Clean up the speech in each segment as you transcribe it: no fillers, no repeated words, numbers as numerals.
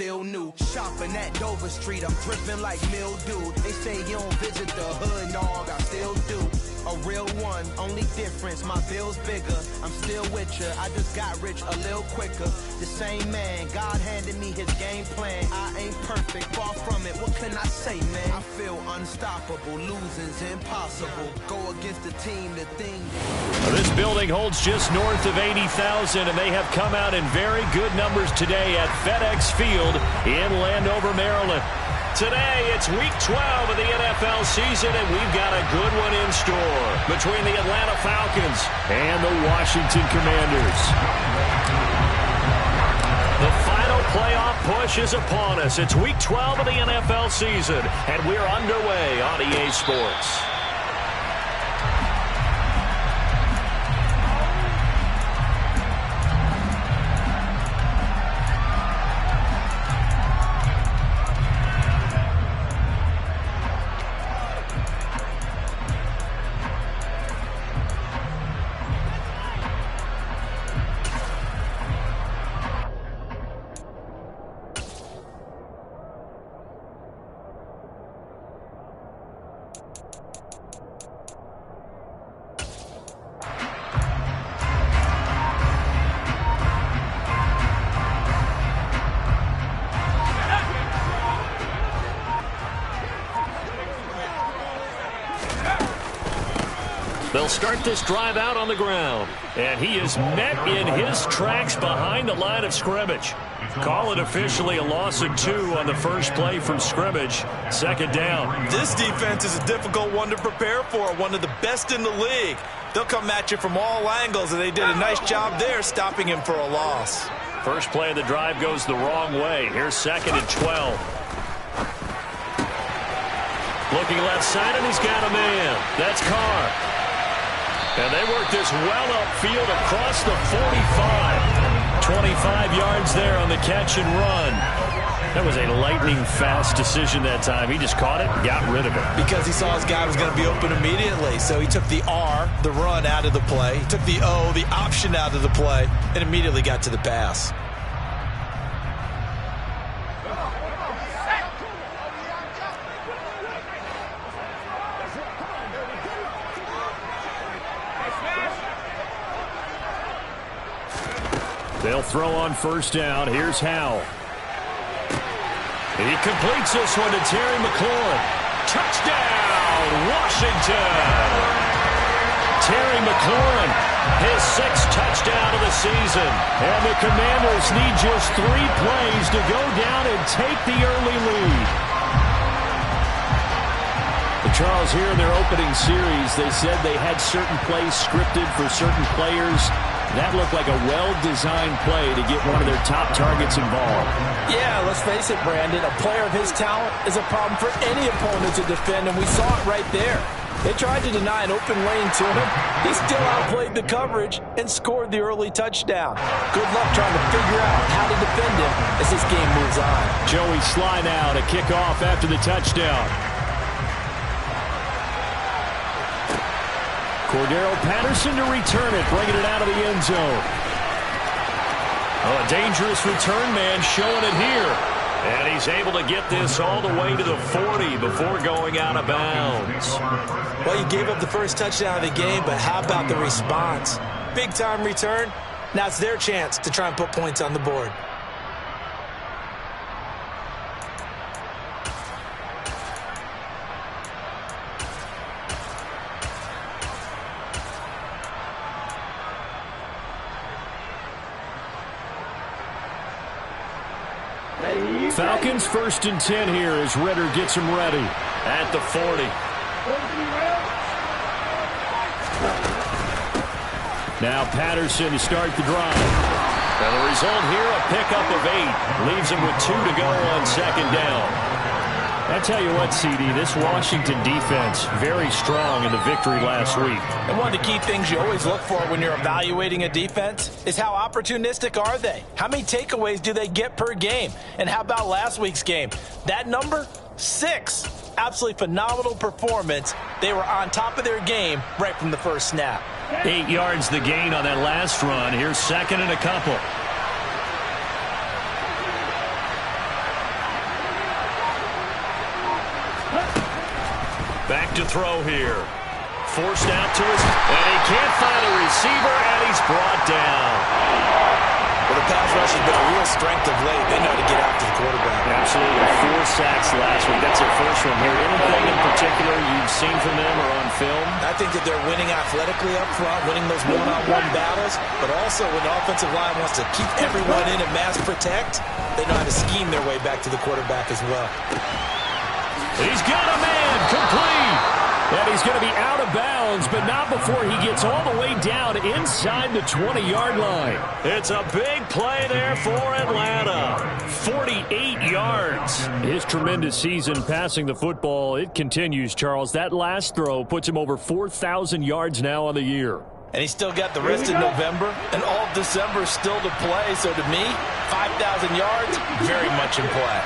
feel new. Shopping at Dover Street, I'm dripping like mildew. They say you don't visit the hood, dog, I still do. A real one, only difference, my bill's bigger. I'm still with ya, I just got rich a little quicker. The same man, God handed me his game plan. I ain't perfect, far from it, what can I say, man? I feel unstoppable, losing's impossible. Go against the team, the thing. This building holds just north of 80,000, and they have come out in very good numbers today at FedEx Field in Landover, Maryland. Today, it's Week 12 of the NFL season, and we've got a good one in store between the Atlanta Falcons and the Washington Commanders. The final playoff push is upon us. It's Week 12 of the NFL season, and we're underway on EA Sports. They'll start this drive out on the ground. And he is met in his tracks behind the line of scrimmage. Call it officially a loss of 2 on the first play from scrimmage. Second down. This defense is a difficult one to prepare for. One of the best in the league. They'll come at you from all angles, and they did a nice job there stopping him for a loss. First play of the drive goes the wrong way. Here's 2nd and 12. Looking left side, and he's got a man. That's Carr. And they work this well upfield across the 45. 25 yards there on the catch and run. That was a lightning-fast decision that time. He just caught it and got rid of it. Because he saw his guy was going to be open immediately. So he took the R, the run, out of the play. He took the O, the option, out of the play, and immediately got to the pass. They'll throw on first down. Here's Howell. He completes this one to Terry McLaurin. Touchdown, Washington! Terry McLaurin, his 6th touchdown of the season. And the Commanders need just 3 plays to go down and take the early lead. Charles, here in their opening series, they said they had certain plays scripted for certain players. That looked like a well-designed play to get one of their top targets involved. Yeah, let's face it, Brandon. A player of his talent is a problem for any opponent to defend, and we saw it right there. They tried to deny an open lane to him. He still outplayed the coverage and scored the early touchdown. Good luck trying to figure out how to defend him as this game moves on. Joey Sly now to kick off after the touchdown. Cordero Patterson to return it, bringing it out of the end zone. Oh, a dangerous return man showing it here. And he's able to get this all the way to the 40 before going out of bounds. Well, you gave up the first touchdown of the game, but how about the response? Big-time return. Now it's their chance to try and put points on the board. Falcons 1st and 10 here as Ridder gets him ready at the 40. Now Patterson to start the drive. And the result here, a pickup of 8. Leaves him with 2 to go on 2nd down. I tell you what, CD, this Washington defense, very strong in the victory last week. And one of the key things you always look for when you're evaluating a defense is how opportunistic are they? How many takeaways do they get per game? And how about last week's game? That number, 6. Absolutely phenomenal performance. They were on top of their game right from the first snap. 8 yards the gain on that last run. Here's 2nd and a couple. to throw here. Forced out to his, and he can't find a receiver, and he's brought down. Well, the pass rush has been a real strength of late. They know to get after the quarterback. Absolutely. 4 sacks last week. That's their first one here. Anything in particular you've seen from them or on film? I think that they're winning athletically up front, winning those one-on-one battles, but also when the offensive line wants to keep everyone in and mass protect, they know how to scheme their way back to the quarterback as well. He's got a man, complete. And he's going to be out of bounds, but not before he gets all the way down inside the 20-yard line. It's a big play there for Atlanta. 48 yards. His tremendous season passing the football, it continues, Charles. That last throw puts him over 4,000 yards now on the year. And he's still got the rest of November and all of December still to play. So to me, 5,000 yards, very much in play.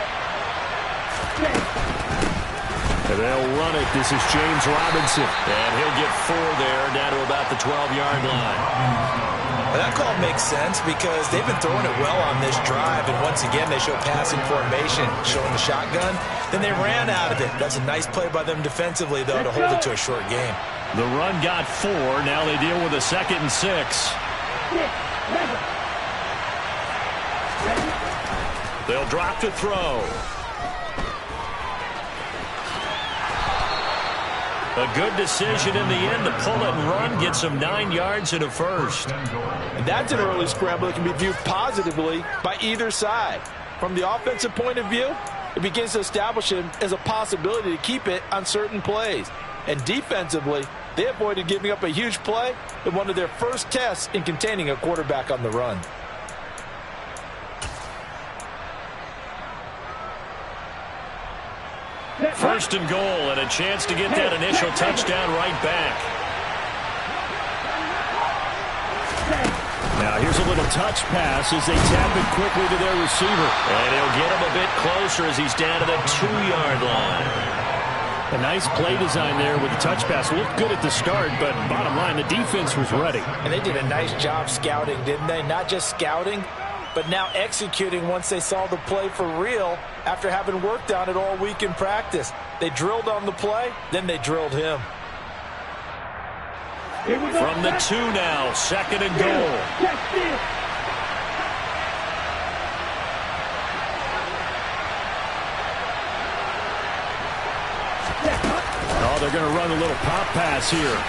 And they'll run it. This is James Robinson. And he'll get 4 there, down to about the 12-yard line. Well, that call makes sense because they've been throwing it well on this drive. And once again, they show passing formation, showing the shotgun. Then they ran out of it. That's a nice play by them defensively, though, to hold it to a short game. The run got 4. Now they deal with a 2nd and 6. They'll drop to throw. A good decision in the end to pull it and run, gets him 9 yards and a first. And that's an early scramble that can be viewed positively by either side. From the offensive point of view, it begins to establish him as a possibility to keep it on certain plays. And defensively, they avoided giving up a huge play in one of their first tests in containing a quarterback on the run. First and goal, and a chance to get that initial touchdown right back. Now here's a little touch pass as they tap it quickly to their receiver. And he'll get him a bit closer as he's down to the 2-yard line. A nice play design there with the touch pass. Looked good at the start, but bottom line, the defense was ready. And they did a nice job scouting, didn't they? Not just scouting, but now executing once they saw the play for real after having worked on it all week in practice. They drilled on the play, then they drilled him. From the 2 now, 2nd and goal. Oh, they're going to run a little pop pass here.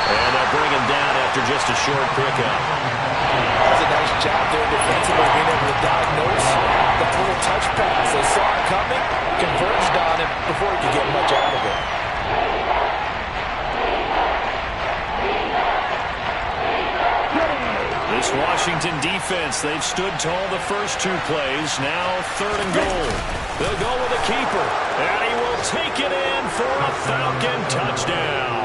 And they'll bring him down after just a short pickup. That's a nice job there defensively, being able to diagnose that little touch pass. They saw it coming, converged on him before he could get much out of it. This Washington defense, they've stood tall the first 2 plays. Now 3rd and goal. They'll go with a keeper, and he will take it in for a Falcon touchdown.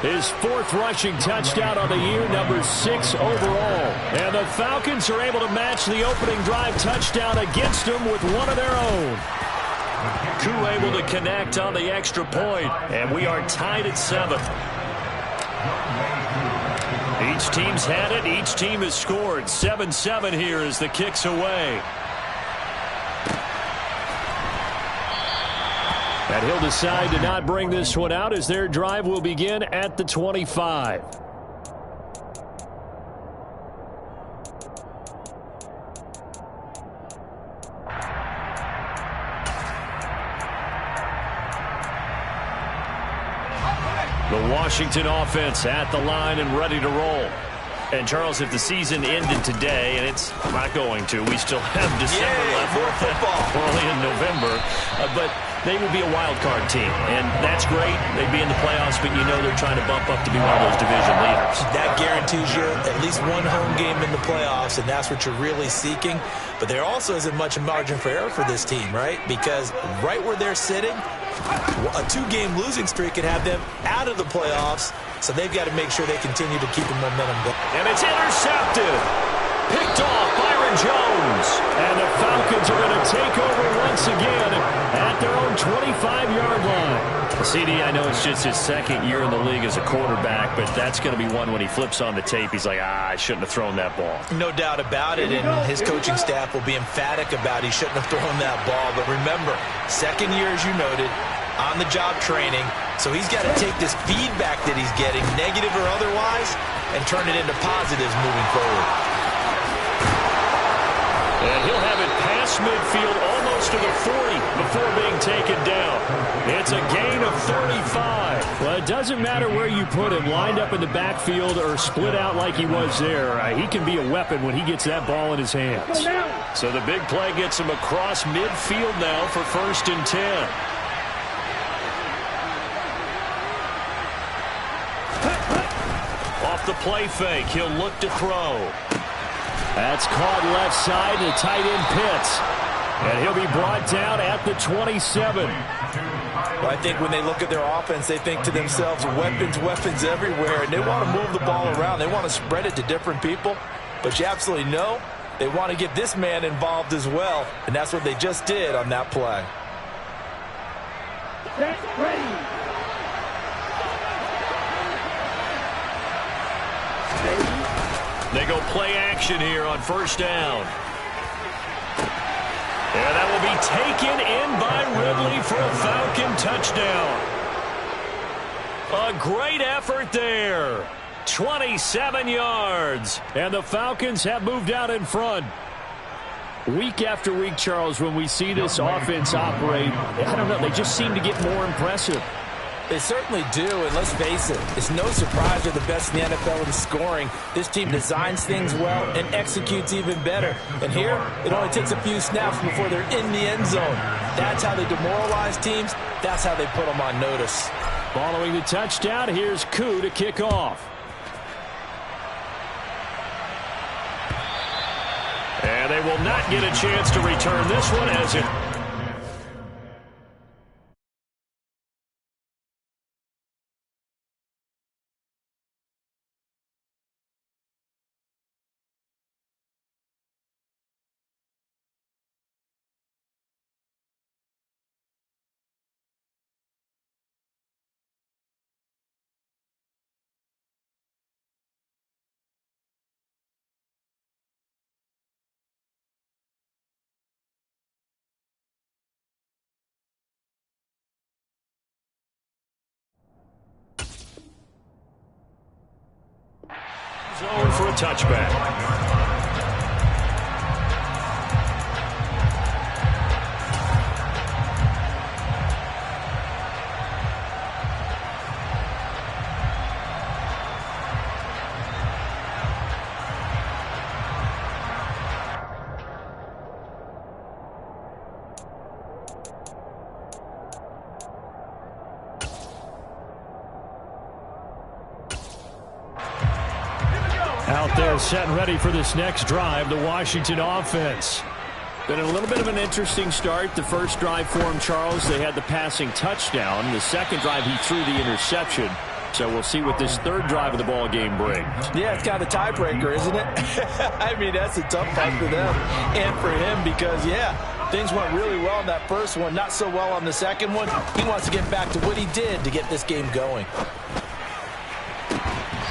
His 4th rushing touchdown on the year, number 6 overall. And the Falcons are able to match the opening drive touchdown against them with one of their own. Koo able to connect on the extra point, and we are tied at 7. Each team's had it. Each team has scored. 7-7 here as the kick's away. And he'll decide to not bring this one out as their drive will begin at the 25. The Washington offense at the line and ready to roll. And, Charles, if the season ended today, and it's not going to, we still have December left. More football. We're only in November. But they would be a wild card team, and that's great. They'd be in the playoffs, but you know they're trying to bump up to be one of those division leaders. That guarantees you at least one home game in the playoffs, and that's what you're really seeking. But there also isn't much margin for error for this team, right? Because right where they're sitting, a 2-game losing streak could have them out of the playoffs, so they've got to make sure they continue to keep the momentum going. And it's intercepted. Picked off Byron Jones. And the Falcons are going to take over once again at their own 25-yard line. CD, I know it's just his 2nd year in the league as a quarterback, but that's going to be one when he flips on the tape. He's like, I shouldn't have thrown that ball. No doubt about it, and his coaching staff will be emphatic about he shouldn't have thrown that ball. But remember, 2nd year, as you noted, on-the-job training. So he's got to take this feedback that he's getting, negative or otherwise, and turn it into positives moving forward. And he'll have it past midfield almost to the 40 before being taken down. It's a gain of 35. Well, it doesn't matter where you put him, lined up in the backfield or split out like he was there. He can be a weapon when he gets that ball in his hands. So the big play gets him across midfield now for 1st and 10. Off the play fake, he'll look to throw. That's caught left side to tight end Pitts. And he'll be brought down at the 27. Well, I think when they look at their offense, they think to themselves, weapons everywhere. And they want to move the ball around. They want to spread it to different people. But you absolutely know they want to get this man involved as well. And that's what they just did on that play. Get ready. They go play action here on 1st down. And that will be taken in by Ridley for a Falcon touchdown. A great effort there. 27 yards. And the Falcons have moved out in front. Week after week, Charles, when we see this offense operate, I don't know, they just seem to get more impressive. They certainly do, and let's face it, it's no surprise they're the best in the NFL in scoring. This team designs things well and executes even better. And here, it only takes a few snaps before they're in the end zone. That's how they demoralize teams. That's how they put them on notice. Following the touchdown, here's Koo to kick off. And they will not get a chance to return this one as it... zone for a touchback. Out there set and ready for this next drive, the Washington offense. Been a little bit of an interesting start. The first drive for him, Charles, they had the passing touchdown. The second drive, he threw the interception. So we'll see what this third drive of the ball game brings. Yeah, it's kind of a tiebreaker, isn't it? I mean, that's a tough one for them and for him because, yeah, things went really well in that first one, not so well on the second one. He wants to get back to what he did to get this game going.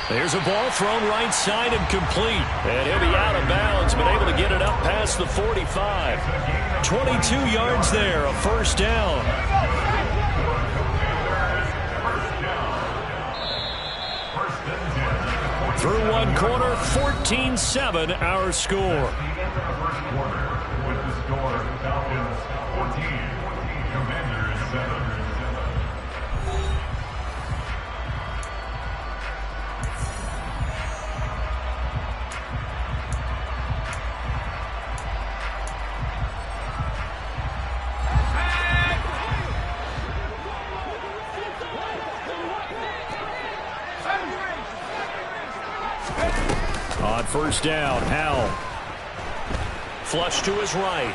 There's a ball thrown right side and complete. And he'll be out of bounds, but able to get it up past the 45. 22 yards there, a first down. Through one quarter, 14-7 our score. On first down, Howell. Flush to his right.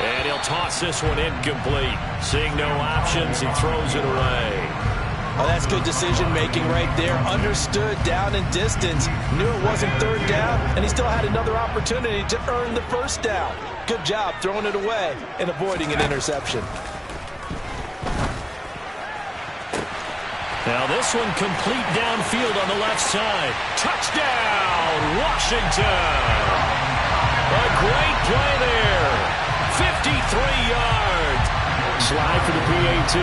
And he'll toss this one incomplete. Seeing no options, he throws it away. Oh, that's good decision-making right there. Understood down and distance. Knew it wasn't third down, and he still had another opportunity to earn the first down. Good job throwing it away and avoiding an interception. Now this one complete downfield on the left side. Touchdown, Washington! A great play there. 53 yards. slide for the PAT.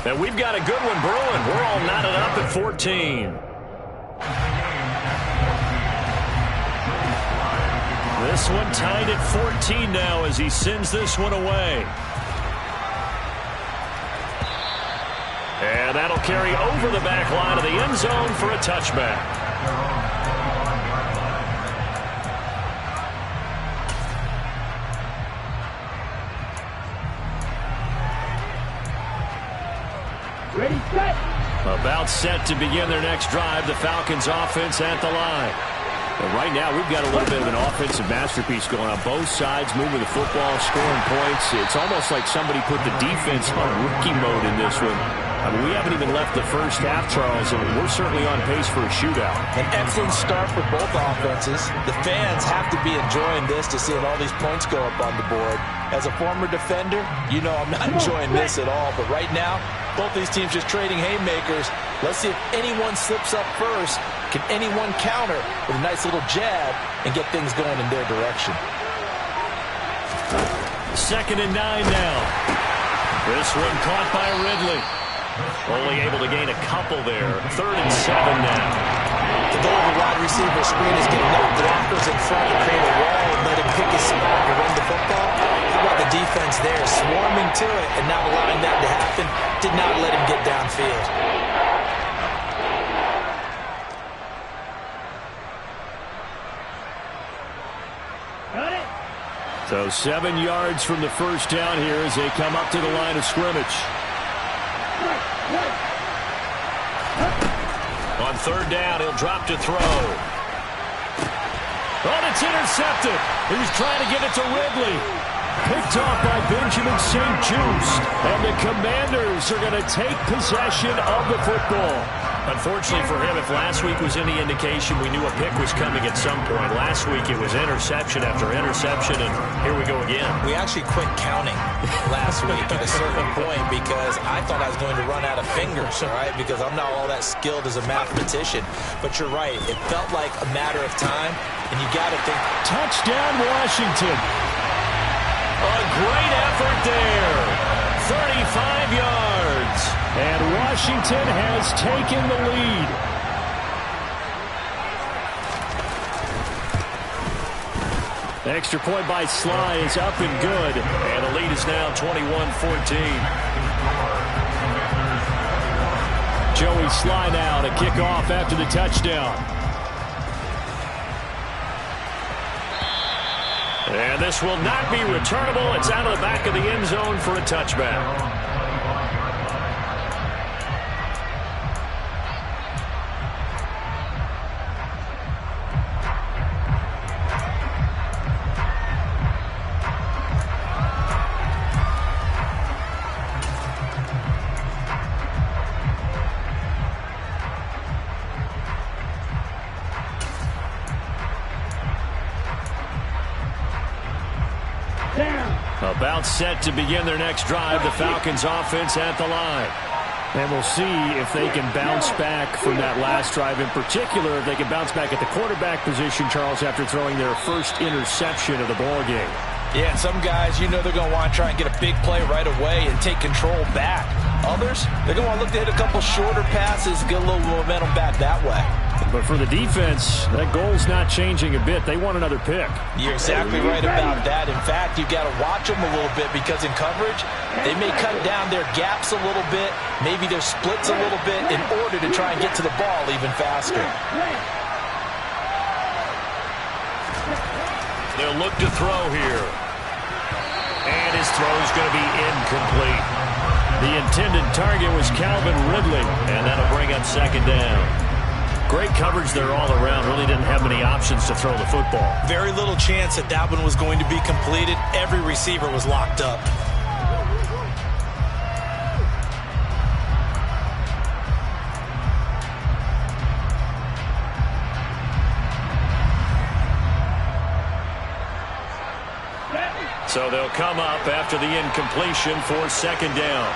And we've got a good one brewing. We're all knotted up at 14. This one tied at 14 now as he sends this one away. And that'll carry over the back line of the end zone for a touchback. Ready, set. About set to begin their next drive. The Falcons offense at the line. But right now, we've got a little bit of an offensive masterpiece going on. Both sides moving the football, scoring points. It's almost like somebody put the defense on rookie mode in this one. I mean, we haven't even left the first half, Charles, and we're certainly on pace for a shootout. An excellent start for both offenses. The fans have to be enjoying this to seeing all these points go up on the board. As a former defender, you know I'm not enjoying this at all. But right now, both these teams just trading haymakers. Let's see if anyone slips up first. Can anyone counter with a nice little jab and get things going in their direction? 2nd and 9 now. This one caught by Ridley. Only able to gain a couple there. 3rd and 7 now. The goal of a wide receiver screen is get enough blockers in front to create a wall and let him pick his spot to run the football. How about the defense there, swarming to it and not allowing that to happen? Did not let him get downfield. So 7 yards from the first down here as they come up to the line of scrimmage. On 3rd down, he'll drop to throw. Oh, it's intercepted. He was trying to get it to Ridley. Picked off by Benjamin St-Juste. And the Commanders are going to take possession of the football. Unfortunately for him, if last week was any indication, we knew a pick was coming at some point. Last week it was interception after interception, and here we go again. We actually quit counting last week at a certain point because I thought I was going to run out of fingers, all right, because I'm not all that skilled as a mathematician. But you're right. It felt like a matter of time, and you got to think. Touchdown, Washington. A great effort there. 35 yards. And Washington has taken the lead. Extra point by Sly is up and good. And the lead is now 21-14. Joey Sly now to kick off after the touchdown. And this will not be returnable. It's out of the back of the end zone for a touchback. About set to begin their next drive. The Falcons offense at the line. And we'll see if they can bounce back from that last drive. In particular, if they can bounce back at the quarterback position, Charles, after throwing their first interception of the ball game. Yeah, and some guys, you know they're going to want to try and get a big play right away and take control back. Others, they're going to want to look to hit a couple shorter passes, get a little momentum back that way. But for the defense, that goal's not changing a bit. They want another pick. You're exactly right about that. In fact, you've got to watch them a little bit because in coverage, they may cut down their gaps a little bit, maybe their splits a little bit in order to try and get to the ball even faster. They'll look to throw here. And his throw's going to be incomplete. The intended target was Calvin Ridley, and that'll bring up 2nd down. Great coverage there all around. Really didn't have many options to throw the football. Very little chance that that one was going to be completed. Every receiver was locked up. So they'll come up after the incompletion for 2nd down.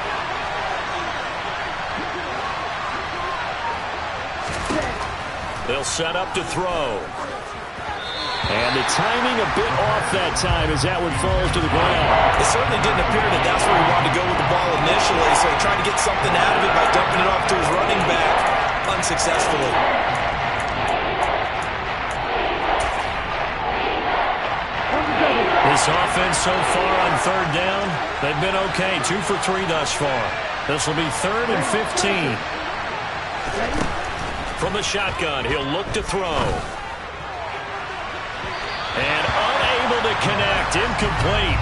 They'll set up to throw. And the timing a bit off that time as that one falls to the ground. It certainly didn't appear that that's where he wanted to go with the ball initially, so he tried to get something out of it by dumping it off to his running back unsuccessfully. This offense so far on third down, they've been okay. 2 for 3 thus far. This will be 3rd and 15. From the shotgun, he'll look to throw. And unable to connect, incomplete.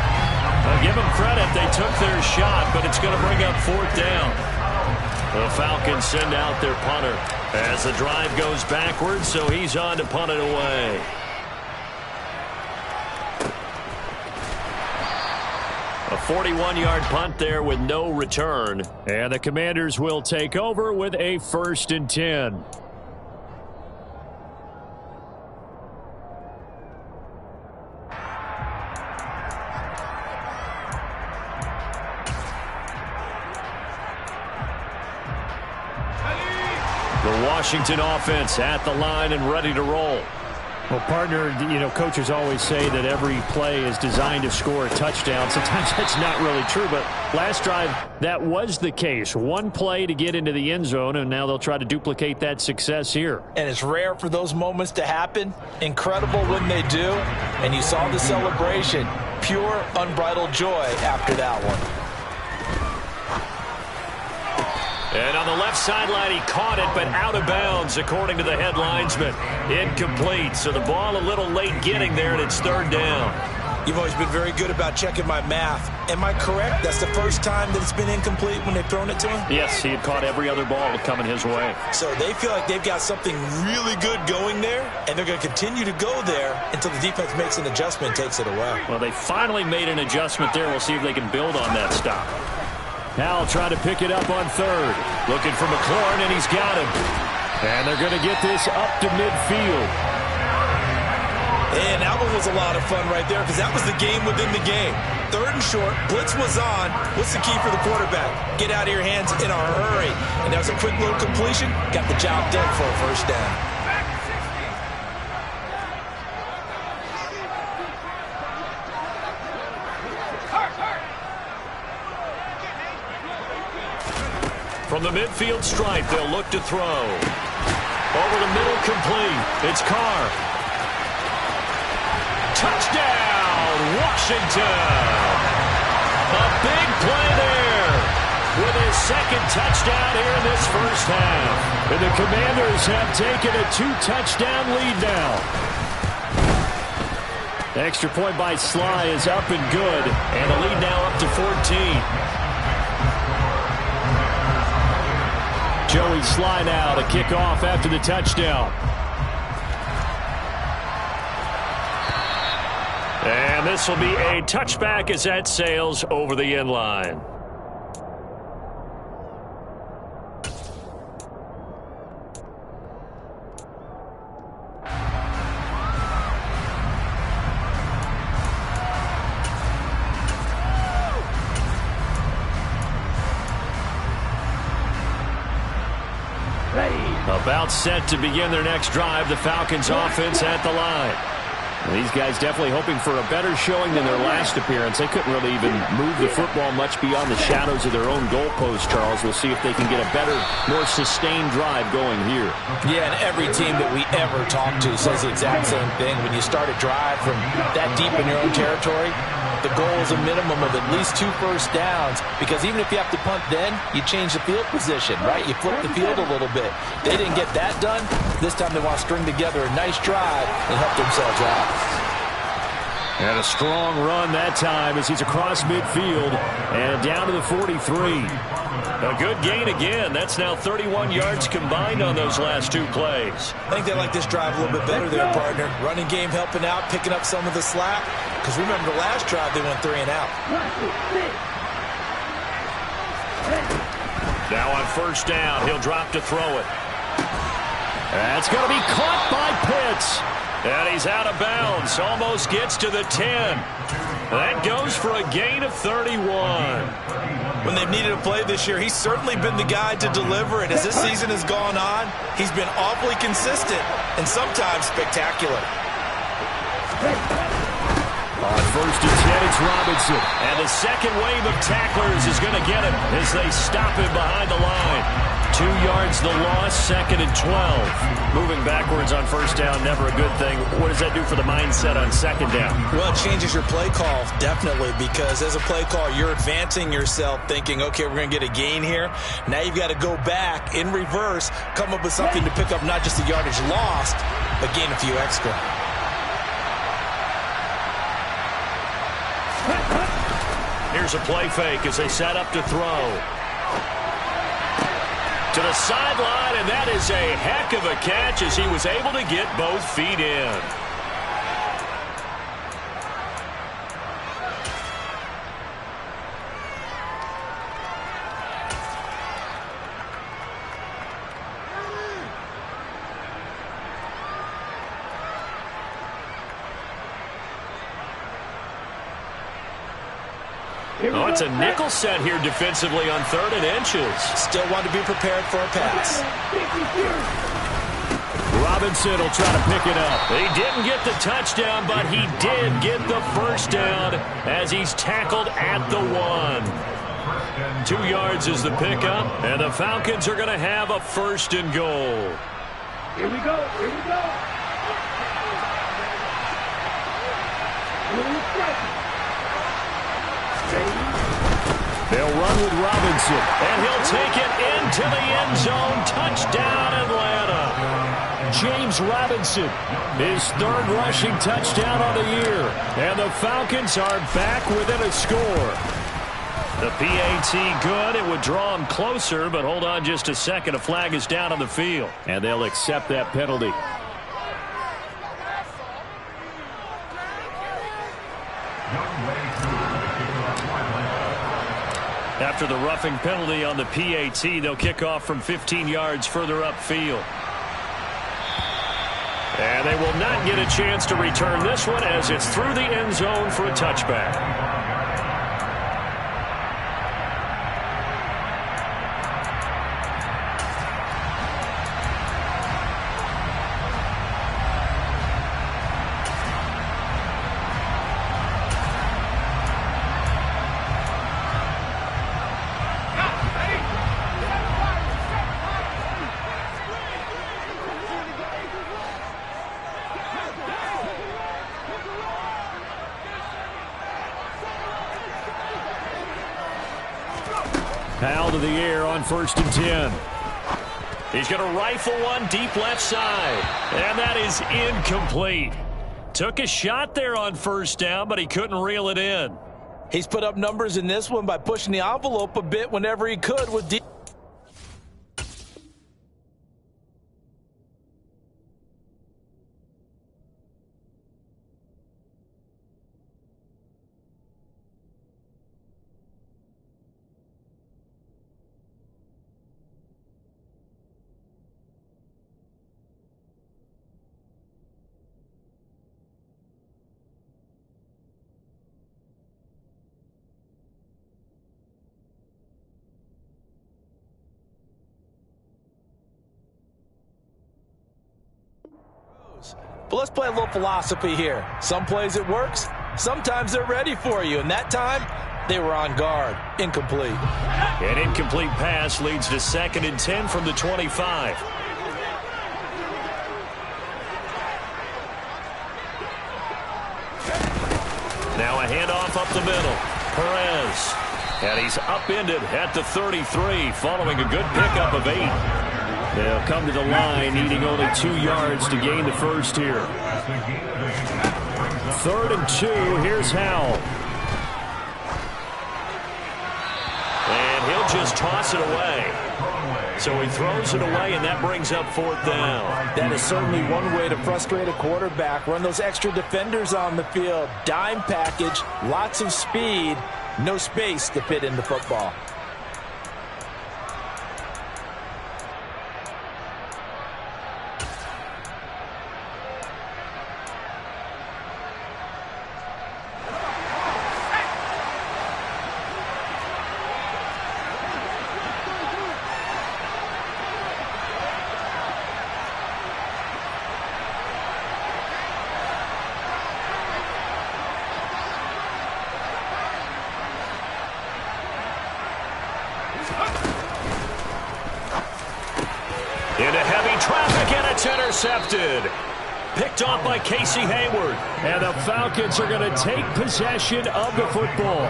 I'll give them credit, they took their shot, but it's going to bring up 4th down. The Falcons send out their punter as the drive goes backwards, so he's on to punt it away. A 41-yard punt there with no return. And the Commanders will take over with a 1st and 10. The Washington offense at the line and ready to roll. Well, partner, coaches always say that every play is designed to score a touchdown. Sometimes that's not really true, but last drive, that was the case. One play to get into the end zone, and now they'll try to duplicate that success here. And it's rare for those moments to happen. Incredible when they do. And you saw the celebration. Pure, unbridled joy after that one. And on the left sideline, he caught it, but out of bounds, according to the head linesman. Incomplete, so the ball a little late getting there, and it's 3rd down. You've always been very good about checking my math. Am I correct? That's the first time that it's been incomplete when they've thrown it to him? Yes, he had caught every other ball coming his way. So they feel like they've got something really good going there, and they're going to continue to go there until the defense makes an adjustment and takes it away. Well, they finally made an adjustment there. We'll see if they can build on that stop. Howell trying to pick it up on 3rd. Looking for McLaurin, and he's got him. And they're going to get this up to midfield. And that one was a lot of fun right there because that was the game within the game. 3rd and short, blitz was on. What's the key for the quarterback? Get out of your hands in a hurry. And that was a quick little completion. Got the job done for a 1st down. From the midfield stripe, they'll look to throw. Over the middle, complete. It's Carr. Touchdown, Washington. A big play there with his 2nd touchdown here in this 1st half. And the Commanders have taken a 2-touchdown lead now. The extra point by Sly is up and good, and the lead now up to 14. Joey Sly now to kick off after the touchdown. And this will be a touchback as that sails over the end line. About set to begin their next drive. The Falcons offense at the line. And these guys definitely hoping for a better showing than their last appearance. They couldn't really even move the football much beyond the shadows of their own goalpost, Charles. We'll see if they can get a better, more sustained drive going here. Yeah, and every team that we ever talk to says the exact same thing. When you start a drive from that deep in your own territory, the goal is a minimum of at least 2 first downs, because even if you have to punt then, you change the field position, right? You flip the field a little bit. They didn't get that done. This time they want to string together a nice drive and help themselves out. And a strong run that time as he's across midfield and down to the 43. A good gain again. That's now 31 yards combined on those last 2 plays. I think they like this drive a little bit better there, partner. Running game helping out, picking up some of the slack. Because remember the last drive, they went 3 and out. Now on 1st down, he'll drop to throw it. That's going to be caught by Pitts. And he's out of bounds. Almost gets to the 10. That goes for a gain of 31. When they've needed a play this year, he's certainly been the guy to deliver it. As this season has gone on, he's been awfully consistent and sometimes spectacular. On 1st and 10, it's Robinson. And the second wave of tacklers is going to get him as they stop him behind the line. 2 yards the loss, 2nd and 12. Moving backwards on 1st down, never a good thing. What does that do for the mindset on 2nd down? Well, it changes your play call, definitely, because as a play call, you're advancing yourself thinking, okay, we're going to get a gain here. Now you've got to go back in reverse, come up with something to pick up not just the yardage lost, but gain a few extra. Here's a play fake as they set up to throw. To the sideline, and that is a heck of a catch as he was able to get both feet in. Oh, it's a nickel set here defensively on 3rd and inches. Still want to be prepared for a pass. Robinson will try to pick it up. He didn't get the touchdown, but he did get the 1st down as he's tackled at the 1. 2 yards is the pickup, and the Falcons are going to have a 1st and goal. Here we go. Here we go. They'll run with Robinson, and he'll take it into the end zone. Touchdown, Atlanta. James Robinson, his 3rd rushing touchdown on the year. And the Falcons are back within a score. The PAT good. It would draw him closer, but hold on just a second. A flag is down on the field, and they'll accept that penalty. After the roughing penalty on the PAT, they'll kick off from 15 yards further upfield. And they will not get a chance to return this one as it's through the end zone for a touchback. Powell to the air on 1st and 10. He's going to rifle one deep left side. And that is incomplete. Took a shot there on 1st down, but he couldn't reel it in. He's put up numbers in this one by pushing the envelope a bit whenever he could with deep. But let's play a little philosophy here. Some plays it works. Sometimes they're ready for you. And that time, they were on guard. Incomplete. An incomplete pass leads to 2nd and 10 from the 25. Now a handoff up the middle. Perez. And he's upended at the 33 following a good pickup of 8. They'll come to the line, needing only 2 yards to gain the 1st here. 3rd and 2. Here's Howell. And he'll just toss it away. So he throws it away, and that brings up 4th down. That is certainly one way to frustrate a quarterback. Run those extra defenders on the field. Dime package, lots of speed, no space to fit into football. intercepted. Picked off by Casey Hayward. And the Falcons are going to take possession of the football.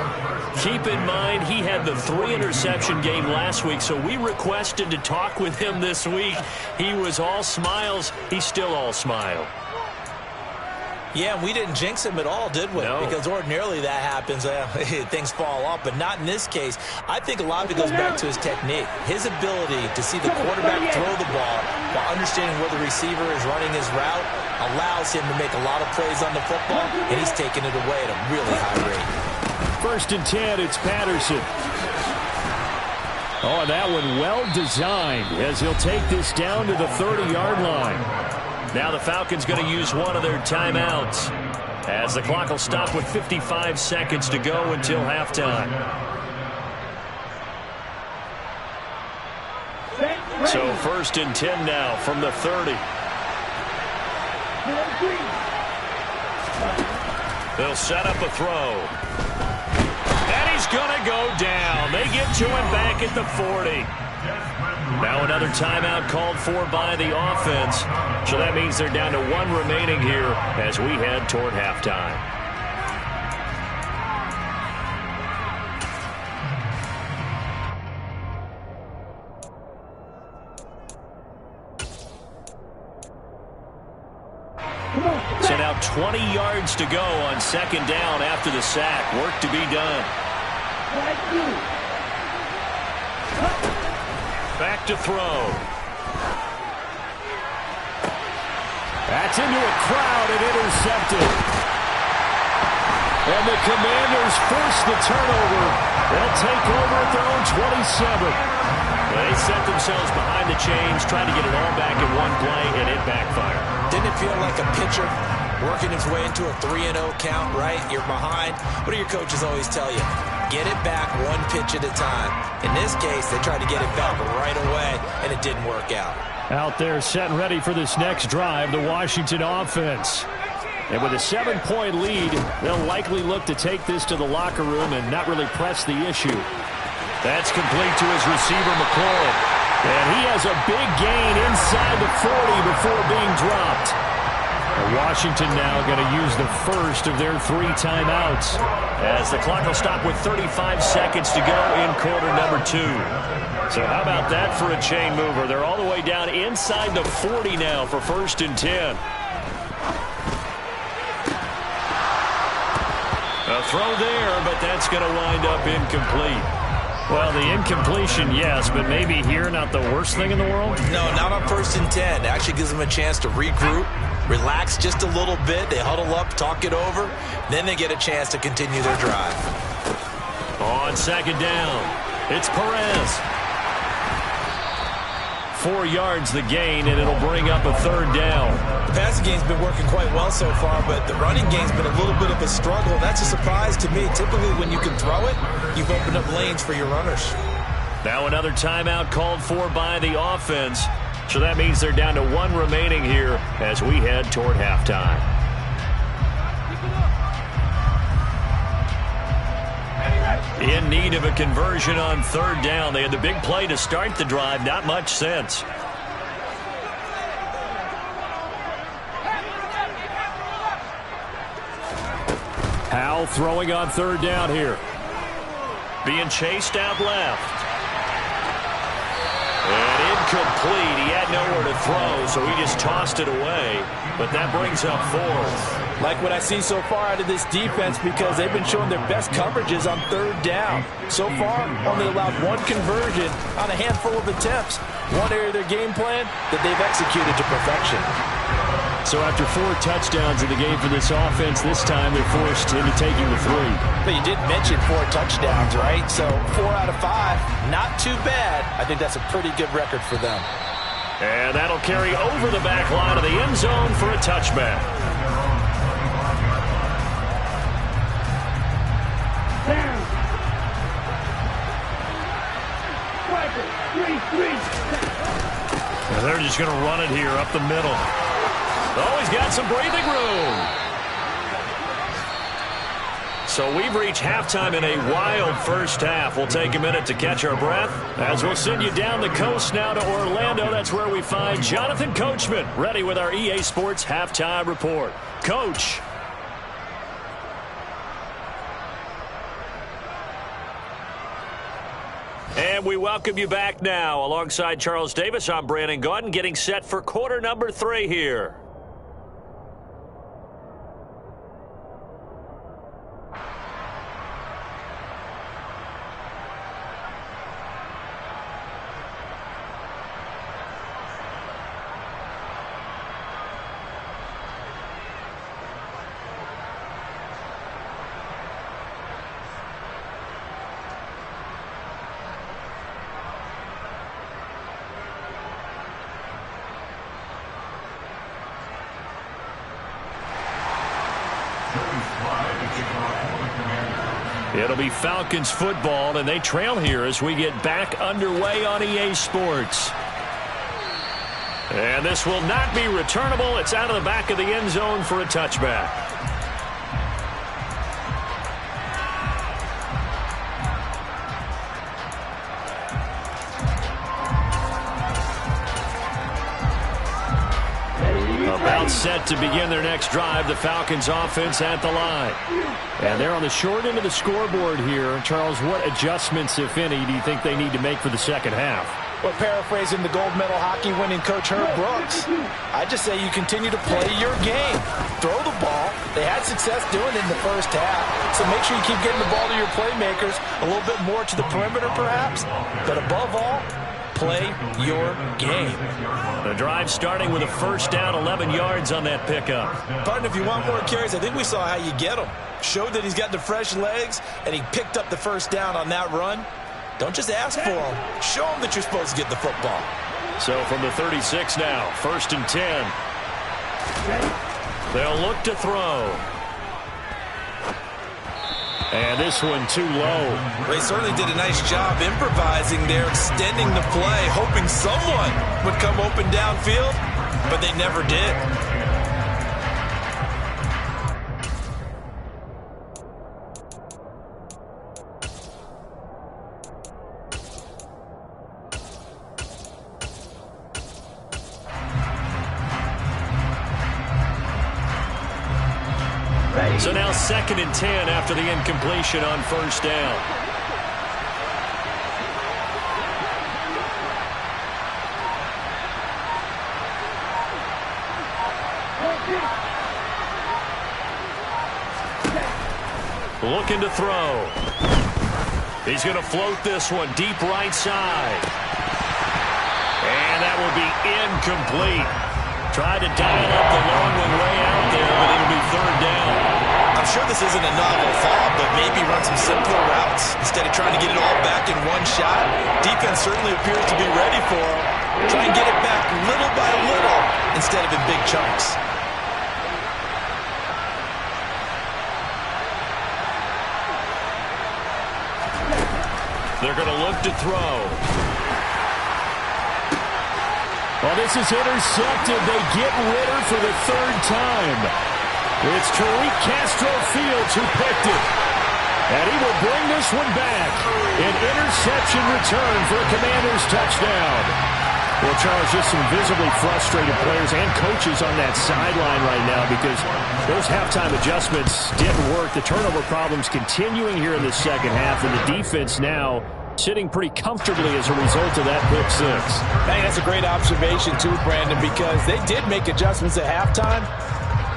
Keep in mind, he had the 3-interception game last week, so we requested to talk with him this week. He was all smiles. He's still all smile. Yeah, we didn't jinx him at all, did we? No. Because ordinarily that happens, things fall off, but not in this case. I think a lot of it goes back to his technique. His ability to see the quarterback throw the ball while understanding where the receiver is running his route allows him to make a lot of plays on the football, and he's taking it away at a really high rate. 1st and 10, it's Patterson. Oh, that one well designed as he'll take this down to the 30-yard line. Now the Falcons going to use one of their timeouts as the clock will stop with 55 seconds to go until halftime. So 1st and 10 now from the 30. They'll set up a throw. And he's going to go down. They get to him back at the 40. Now another timeout called for by the offense. So that means they're down to 1 remaining here as we head toward halftime. So now 20 yards to go on 2nd down after the sack. Work to be done. Back to throw. That's into a crowd and intercepted. And the Commanders force the turnover. They'll take over at their own 27. They set themselves behind the chains, trying to get it all back in one play, and it backfired. Didn't it feel like a pitcher working his way into a 3-0 count, right? You're behind. What do your coaches always tell you? Get it back 1 pitch at a time. In this case, they tried to get it back right away, and it didn't work out. Out there set and ready for this next drive, the Washington offense. And with a 7-point lead, they'll likely look to take this to the locker room and not really press the issue. That's complete to his receiver, McCoy. And he has a big gain inside the 40 before being dropped. And Washington now going to use the first of their 3 timeouts. As the clock will stop with 35 seconds to go in quarter number 2. So how about that for a chain mover? They're all the way down inside the 40 now for 1st and 10. A throw there, but that's going to wind up incomplete. Well, the incompletion, yes, but maybe here not the worst thing in the world? No, not on 1st and 10. It actually gives them a chance to regroup, relax just a little bit. They huddle up, talk it over. Then they get a chance to continue their drive. On 2nd down, it's Perez. 4 yards the gain, and it'll bring up a 3rd down. The passing game's been working quite well so far, but the running game's been a little bit of a struggle. That's a surprise to me. Typically, when you can throw it, you've opened up lanes for your runners. Now another timeout called for by the offense. So that means they're down to 1 remaining here as we head toward halftime. In need of a conversion on 3rd down. They had the big play to start the drive. Not much sense. Howell throwing on 3rd down here. Being chased out left. And incomplete. He had nowhere to throw, so he just tossed it away. But that brings up 4th. Like what I see so far out of this defense, because they've been showing their best coverages on 3rd down. So far, only allowed 1 conversion on a handful of attempts. One area of their game plan that they've executed to perfection. So after 4 touchdowns in the game for this offense, this time they're forced into taking the 3. But you did mention 4 touchdowns, right? So 4 out of 5, not too bad. I think that's a pretty good record for them. And that'll carry over the back line of the end zone for a touchback. And they're just going to run it here up the middle. Oh, he's got some breathing room. So we've reached halftime in a wild first half. We'll take a minute to catch our breath as we'll send you down the coast now to Orlando. That's where we find Jonathan Coachman ready with our EA Sports Halftime Report. Coach. And we welcome you back now. Alongside Charles Davis, I'm Brandon Gaudin, getting set for quarter number 3 here. It'll be Falcons football, and they trail here as we get back underway on EA Sports. And this will not be returnable. It's out of the back of the end zone for a touchback. About set to begin their next drive, the Falcons offense at the line. And they're on the short end of the scoreboard here. Charles, what adjustments, if any, do you think they need to make for the second half? Well, paraphrasing the gold medal hockey winning coach Herb Brooks, I just say you continue to play your game. Throw the ball. They had success doing it in the first half, so make sure you keep getting the ball to your playmakers, a little bit more to the perimeter perhaps, but above all, play your game. The drive starting with a first down, 11 yards on that pickup. Partner, if you want more carries, I think we saw how you get them. Showed that he's got the fresh legs, and he picked up the first down on that run. Don't just ask for them. Show them that you're supposed to get the football. So from the 36 now, 1st and 10. They'll look to throw. And this one too low. They certainly did a nice job improvising there, extending the play, hoping someone would come open downfield, but they never did. So now 2nd and 10 after the incompletion on first down. Looking to throw. He's going to float this one deep right side. And that will be incomplete. Tried to dial up the long one way out there, but it'll be 3rd down. I'm sure this isn't a novel thought, but maybe run some simpler routes instead of trying to get it all back in one shot. Defense certainly appears to be ready for him. Try and get it back little by little instead of in big chunks. They're going to look to throw. Well, this is intercepted. They get Ritter for the 3rd time. It's Tariq Castro-Fields who picked it. And he will bring this one back. An interception return for a Commanders touchdown. Well, Charles, just some visibly frustrated players and coaches on that sideline right now because those halftime adjustments didn't work. The turnover problems continuing here in the second half, and the defense now sitting pretty comfortably as a result of that pick six. I think that's a great observation too, Brandon, because they did make adjustments at halftime.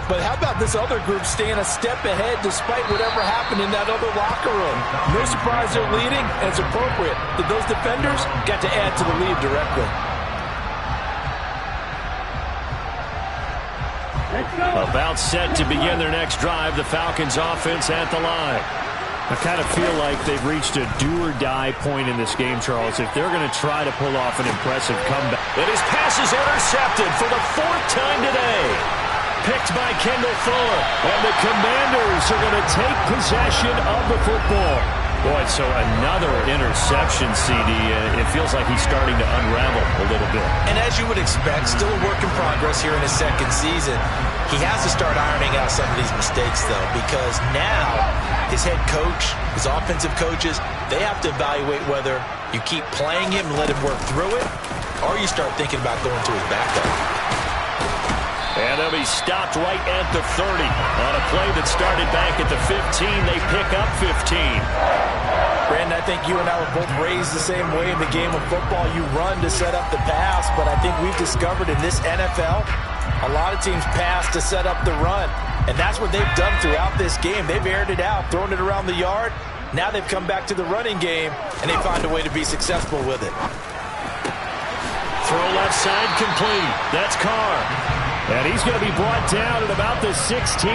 But how about this other group staying a step ahead despite whatever happened in that other locker room? No surprise they're leading, and it's appropriate that those defenders got to add to the lead directly. About set to begin their next drive, the Falcons offense at the line. I kind of feel like they've reached a do-or-die point in this game, Charles, if they're going to try to pull off an impressive comeback. And his pass is intercepted for the 4th time today. Picked by Kendall Fuller. And the Commanders are going to take possession of the football. Boy, so another interception, CD. It feels like he's starting to unravel a little bit. And as you would expect, still a work in progress here in his second season. He has to start ironing out some of these mistakes, though, because now his head coach, his offensive coaches, they have to evaluate whether you keep playing him and let him work through it, or you start thinking about going to his backup. And he'll be stopped right at the 30. On a play that started back at the 15, they pick up 15. Brandon, I think you and I were both raised the same way in the game of football. You run to set up the pass, but I think we've discovered in this NFL, a lot of teams pass to set up the run. And that's what they've done throughout this game. They've aired it out, thrown it around the yard. Now they've come back to the running game, and they find a way to be successful with it. Throw left side complete. That's Carr. And he's going to be brought down at about the 16.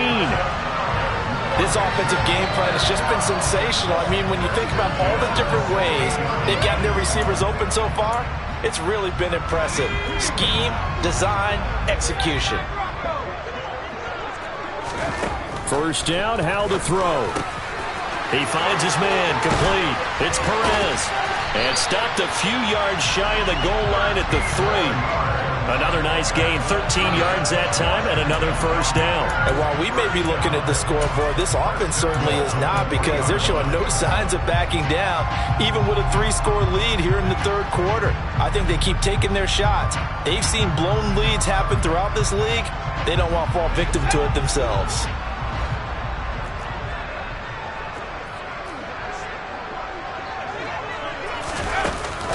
This offensive game plan has just been sensational. I mean, when you think about all the different ways they've gotten their receivers open so far, it's really been impressive. Scheme, design, execution. First down, Howell to throw. He finds his man, complete. It's Perez. And stopped a few yards shy of the goal line at the 3. Another nice gain, 13 yards that time, and another first down. And while we may be looking at the scoreboard, this offense certainly is not, because they're showing no signs of backing down, even with a 3-score lead here in the third quarter. I think they keep taking their shots. They've seen blown leads happen throughout this league. They don't want to fall victim to it themselves.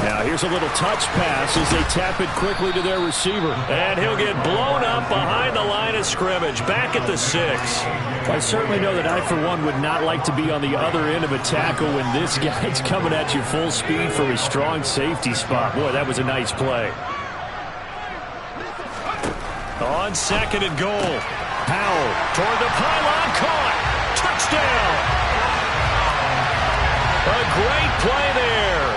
Now here's a little touch pass as they tap it quickly to their receiver. And he'll get blown up behind the line of scrimmage, back at the 6. I certainly know that I, for one, would not like to be on the other end of a tackle when this guy's coming at you full speed from a strong safety spot. Boy, that was a nice play. On second and goal, Howell toward the pylon, caught. Touchdown. A great play there.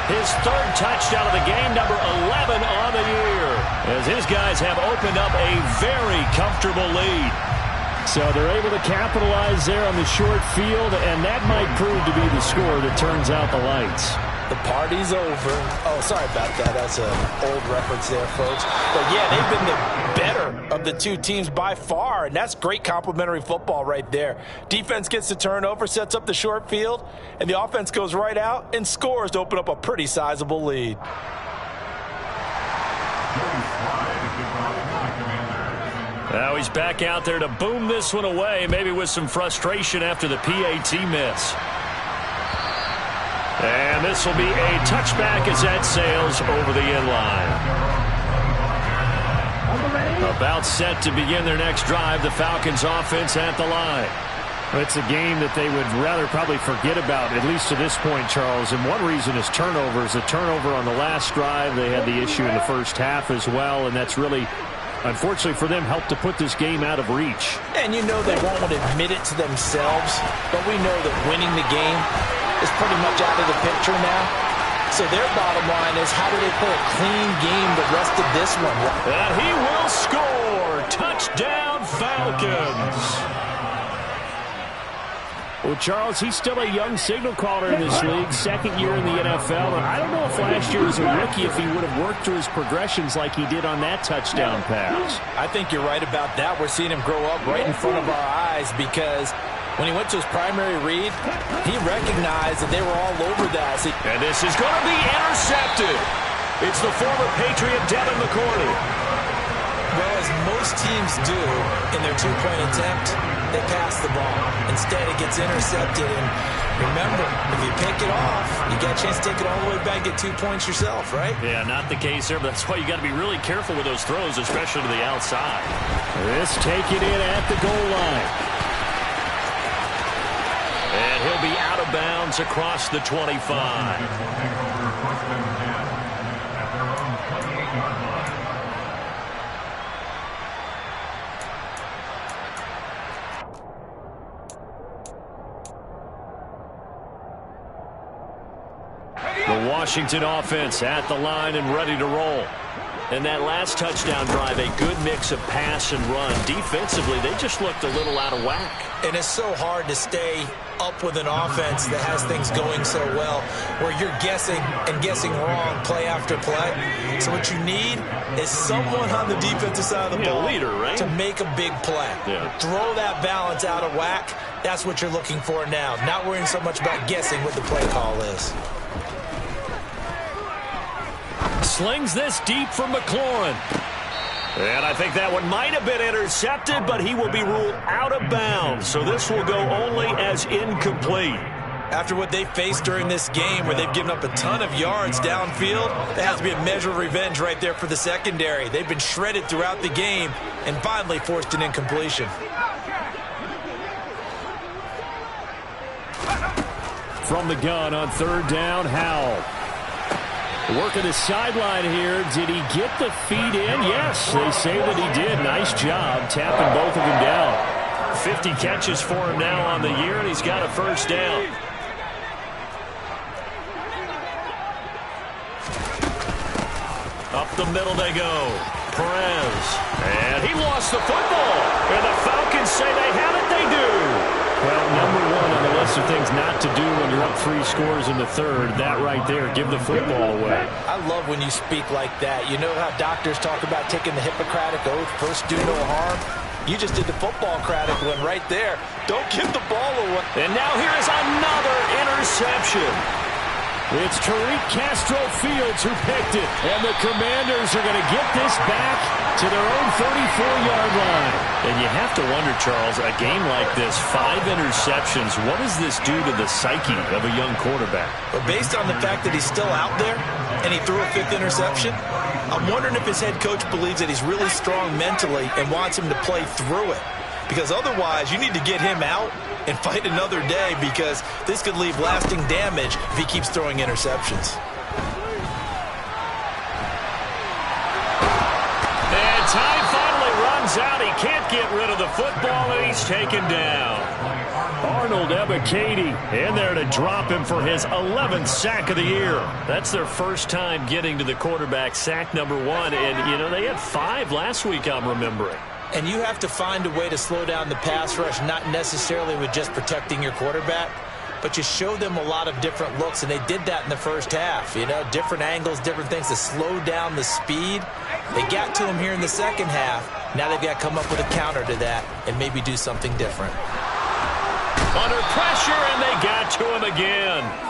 His third touchdown of the game, number 11 on the year, as his guys have opened up a very comfortable lead. So they're able to capitalize there on the short field, and that might prove to be the score that turns out the lights. The party's over. Oh, sorry about that. That's an old reference there, folks. But, yeah, they've been the better of the two teams by far, and that's great complimentary football right there. Defense gets the turnover, sets up the short field, and the offense goes right out and scores to open up a pretty sizable lead. Now he's back out there to boom this one away, maybe with some frustration after the PAT miss. And this will be a touchback as that sails over the end line. About set to begin their next drive, the Falcons offense at the line. It's a game that they would rather probably forget about, at least to this point, Charles. And one reason is turnovers. A turnover on the last drive. They had the issue in the first half as well, and that's really, unfortunately for them, helped to put this game out of reach. And you know they won't admit it to themselves, but we know that winning the game is pretty much out of the picture now. So their bottom line is, how do they play a clean game the rest of this one? And he will score. Touchdown, Falcons. Well, Charles, he's still a young signal caller in this league, second year in the NFL. And I don't know if last year as a rookie, if he would have worked through his progressions like he did on that touchdown pass. I think you're right about that. We're seeing him grow up right in front of our eyes, because when he went to his primary read, he recognized that they were all over that. And this is going to be intercepted. It's the former Patriot Devin McCourty. Well, as most teams do in their two-point attempt, they pass the ball. Instead, it gets intercepted. And remember, if you pick it off, you get a chance to take it all the way back, get 2 points yourself, right? Yeah, not the case there, but that's why you got to be really careful with those throws, especially to the outside. This take it in at the goal line. And he'll be out of bounds across the 25. The Washington offense at the line and ready to roll. And that last touchdown drive, a good mix of pass and run. Defensively, they just looked a little out of whack. And it's so hard to stay up with an offense that has things going so well, where you're guessing and guessing wrong play after play. So what you need is someone on the defensive side of the ball leader, right? to make a big play. Yeah. Throw that balance out of whack. That's what you're looking for now. Not worrying so much about guessing what the play call is. Slings this deep from McLaurin. And I think that one might have been intercepted, but he will be ruled out of bounds. So this will go only as incomplete. After what they faced during this game, where they've given up a ton of yards downfield, that has to be a measure of revenge right there for the secondary. They've been shredded throughout the game and finally forced an incompletion. From the gun on third down, Howell. Working the sideline here. Did he get the feet in? Yes, they say that he did. Nice job tapping both of them down. 50 catches for him now on the year, and he's got a first down. Up the middle they go. Perez. And he lost the football. And the Falcons say they have it. They do. Well, number one on the list of things not to do when you're up 3 scores in the third, that right there, give the football away. I love when you speak like that. You know how doctors talk about taking the Hippocratic Oath, first do no harm? You just did the football-cratic one right there. Don't give the ball away. And now here is another interception. It's Tariq Castro-Fields who picked it. And the Commanders are going to get this back to their own 34-yard line. And you have to wonder, Charles, a game like this, 5 interceptions, what does this do to the psyche of a young quarterback? But based on the fact that he's still out there and he threw a 5th interception, I'm wondering if his head coach believes that he's really strong mentally and wants him to play through it. Because otherwise, you need to get him out and fight another day, because this could leave lasting damage if he keeps throwing interceptions. And time finally runs out. He can't get rid of the football, and he's taken down. Arnold Ebiketie in there to drop him for his 11th sack of the year. That's their first time getting to the quarterback, sack number 1. And, you know, they had 5 last week, I'm remembering. And you have to find a way to slow down the pass rush, not necessarily with just protecting your quarterback, but you show them a lot of different looks, and they did that in the first half. You know, different angles, different things to slow down the speed. They got to him here in the second half. Now they've got to come up with a counter to that and maybe do something different. Under pressure, and they got to him again.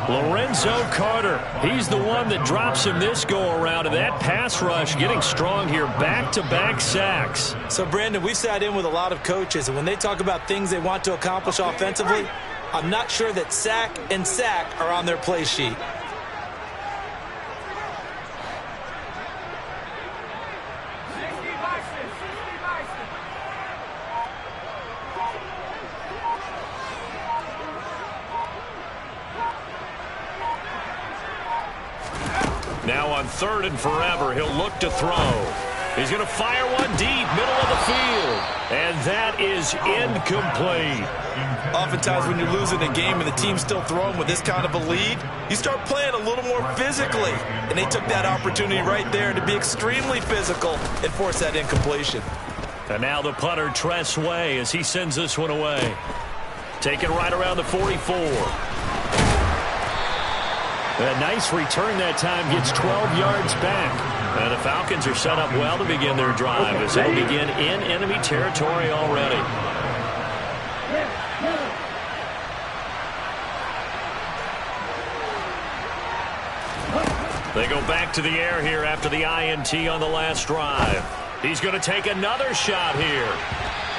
Lorenzo Carter, he's the one that drops him this go-around, and that pass rush getting strong here, back-to-back sacks. So, Brandon, we've sat in with a lot of coaches, and when they talk about things they want to accomplish offensively, I'm not sure that sack and sack are on their play sheet. Now on 3rd and forever, he'll look to throw. He's going to fire one deep, middle of the field. And that is incomplete. Oftentimes when you're losing a game and the team's still throwing with this kind of a lead, you start playing a little more physically. And they took that opportunity right there to be extremely physical and force that incompletion. And now the punter, Tress Way, as he sends this one away. Taken right around the 44. A nice return that time, gets 12 yards back. And the Falcons are set up well to begin their drive as they'll begin in enemy territory already. They go back to the air here after the INT on the last drive. He's going to take another shot here.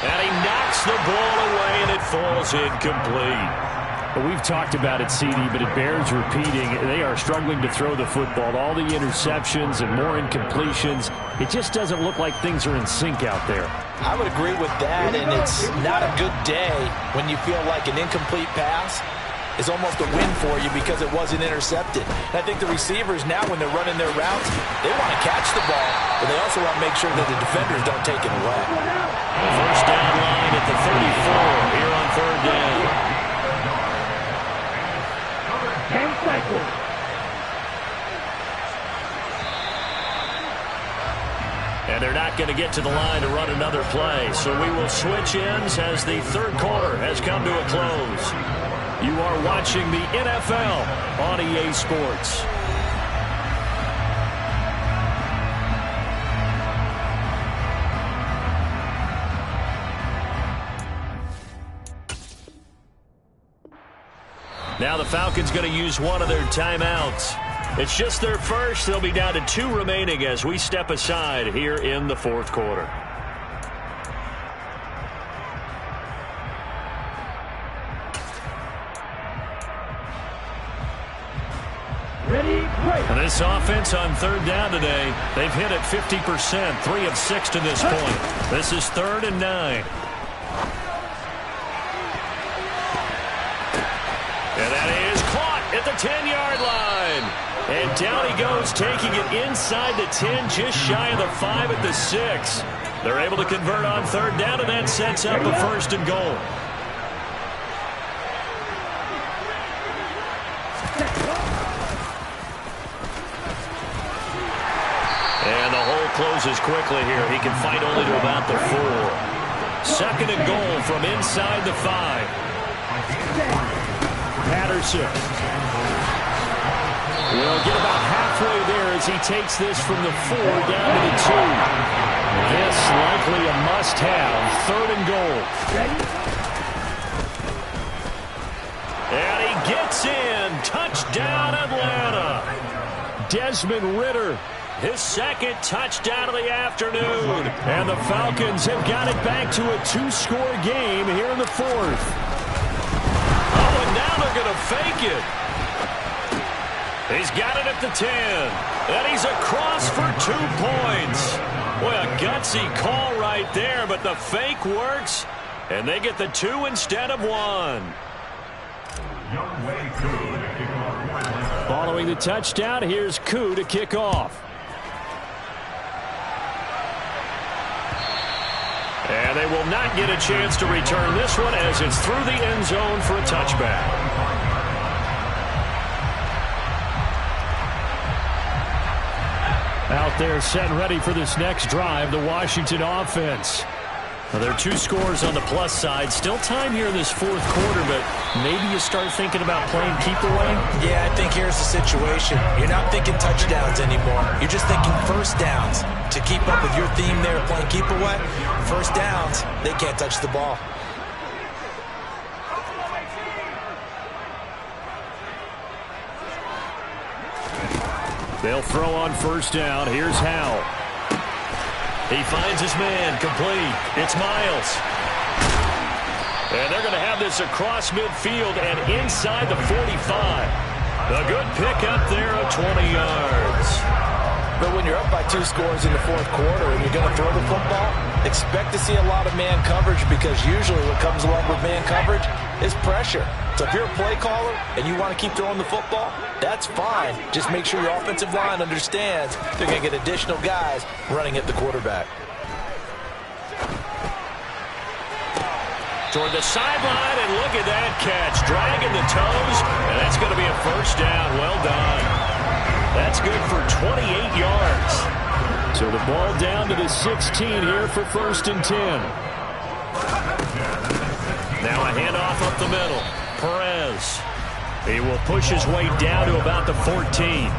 And he knocks the ball away, and it falls incomplete. We've talked about it, CD, but it bears repeating. They are struggling to throw the football. All the interceptions and more incompletions. It just doesn't look like things are in sync out there. I would agree with that, and it's not a good day when you feel like an incomplete pass is almost a win for you because it wasn't intercepted. And I think the receivers now, when they're running their routes, they want to catch the ball, but they also want to make sure that the defenders don't take it away. The first down line at the 34 here on 3rd down. 10 seconds. get to the line to run another play. So we will switch ends as the third quarter has come to a close. You are watching the NFL on EA Sports. Now the Falcons going to use one of their timeouts. It's just their first. They'll be down to 2 remaining as we step aside here in the fourth quarter. Ready, break. And this offense on third down today, they've hit it 50%, 3 of 6 to this point. This is 3rd and 9. And that is caught at the 10-yard line. And down he goes, taking it inside the 10, just shy of the 5 at the 6. They're able to convert on third down, and that sets up a 1st and goal. And the hole closes quickly here. He can fight only to about the 4. 2nd and goal from inside the 5. Patterson will get about halfway there as he takes this from the 4 down to the 2. This likely a must-have. 3rd and goal. And he gets in. Touchdown, Atlanta. Desmond Ridder, his 2nd touchdown of the afternoon. and the Falcons have got it back to a 2-score game here in the 4th. Now they're going to fake it. He's got it at the 10. And he's across for 2 points. Boy, a gutsy call right there, but the fake works. And they get the 2 instead of 1. Following the touchdown, here's Koo to kick off. And they will not get a chance to return this one as it's through the end zone for a touchback. Out there set and ready for this next drive, the Washington offense. Well, there are 2 scores on the plus side. Still time here in this 4th quarter, but maybe you start thinking about playing keep away? Yeah, I think here's the situation. You're not thinking touchdowns anymore. You're just thinking first downs. To keep up with your theme there, playing keep away, first downs, they can't touch the ball. They'll throw on first down. Here's Howell. He finds his man, complete. It's Miles. And they're going to have this across midfield and inside the 45. A good pickup there of 20 yards. But when you're up by 2 scores in the 4th quarter and you're going to throw the football, expect to see a lot of man coverage, because usually what comes along with man coverage is pressure. So if you're a play caller and you want to keep throwing the football, that's fine. Just make sure your offensive line understands they're going to get additional guys running at the quarterback. Toward the sideline, and look at that catch. Dragging the toes, and that's going to be a first down. Well done. That's good for 28 yards. So the ball down to the 16 here for 1st and 10. Now a handoff up the middle. Perez. He will push his way down to about the 14.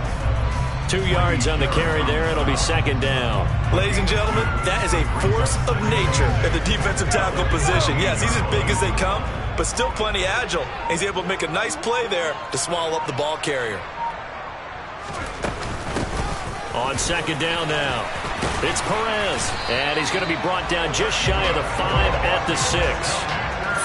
2 yards on the carry there. It'll be 2nd down. Ladies and gentlemen, that is a force of nature at the defensive tackle position. Yes, he's as big as they come, but still plenty agile. He's able to make a nice play there to swallow up the ball carrier. On 2nd down now, it's Perez, and he's going to be brought down just shy of the 5 at the 6.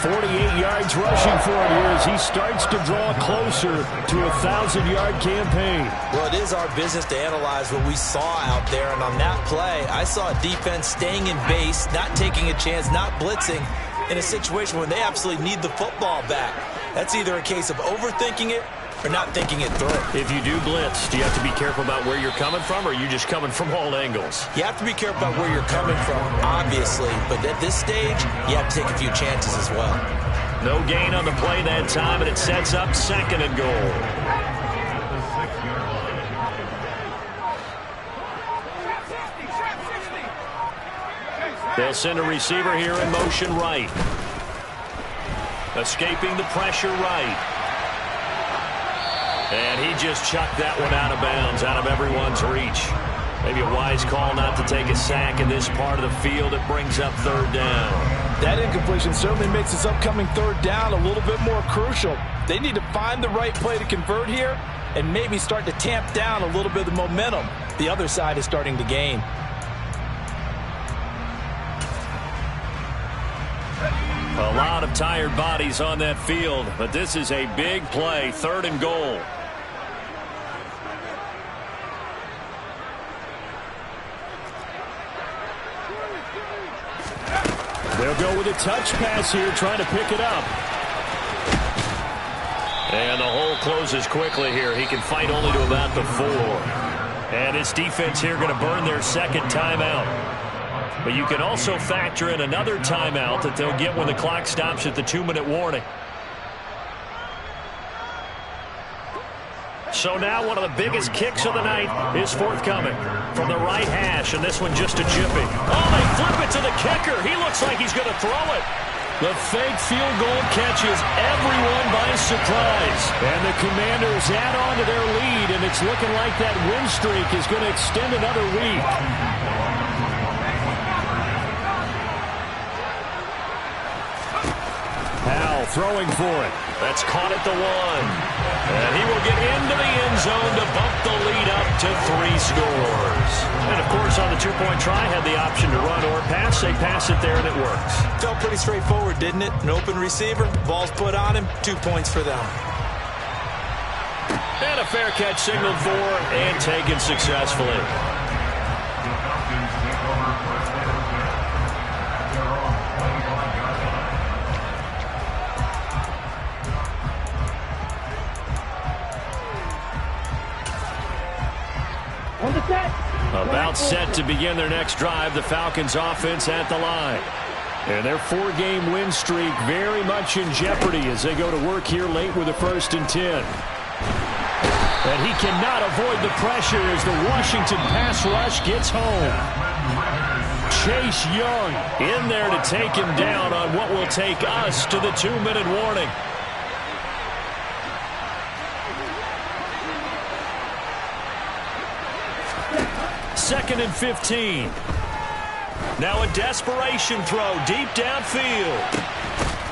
48 yards rushing for him here as he starts to draw closer to a 1,000-yard campaign. Well, it is our business to analyze what we saw out there, and on that play, I saw a defense staying in base, not taking a chance, not blitzing, in a situation where they absolutely need the football back. That's either a case of overthinking it or not thinking it through. If you do blitz, do you have to be careful about where you're coming from, or are you just coming from all angles? You have to be careful about where you're coming from, obviously, but at this stage, you have to take a few chances as well. No gain on the play that time, and it sets up 2nd and goal. They'll send a receiver here in motion right. Escaping the pressure right. And he just chucked that one out of bounds, out of everyone's reach. Maybe a wise call not to take a sack in this part of the field. It brings up third down. That incompletion certainly makes this upcoming third down a little bit more crucial. They need to find the right play to convert here and maybe start to tamp down a little bit of the momentum the other side is starting to gain. A lot of tired bodies on that field, but this is a big play, 3rd and goal. They'll go with a touch pass here, trying to pick it up. And the hole closes quickly here. He can fight only to about the 4. And his defense here going to burn their second timeout. But you can also factor in another timeout that they'll get when the clock stops at the 2-minute warning. So now one of the biggest kicks of the night is forthcoming from the right hash, and this one just a jiffy. Oh, they flip it to the kicker. He looks like he's going to throw it. The fake field goal catches everyone by surprise. And the Commanders add on to their lead, and it's looking like that win streak is going to extend another week. Powell throwing for it. That's caught at the 1. And he will get into the end zone to bump the lead up to 3 scores. And, of course, on the 2-point try, had the option to run or pass. They pass it there, and it works. Felt pretty straightforward, didn't it? An open receiver, ball's put on him, 2 points for them. And a fair catch signaled for and taken successfully. About set to begin their next drive, the Falcons offense at the line. And their 4-game win streak very much in jeopardy as they go to work here late with a 1st and 10. And he cannot avoid the pressure as the Washington pass rush gets home. Chase Young in there to take him down on what will take us to the 2-minute warning. Second and 15. Now a desperation throw deep downfield.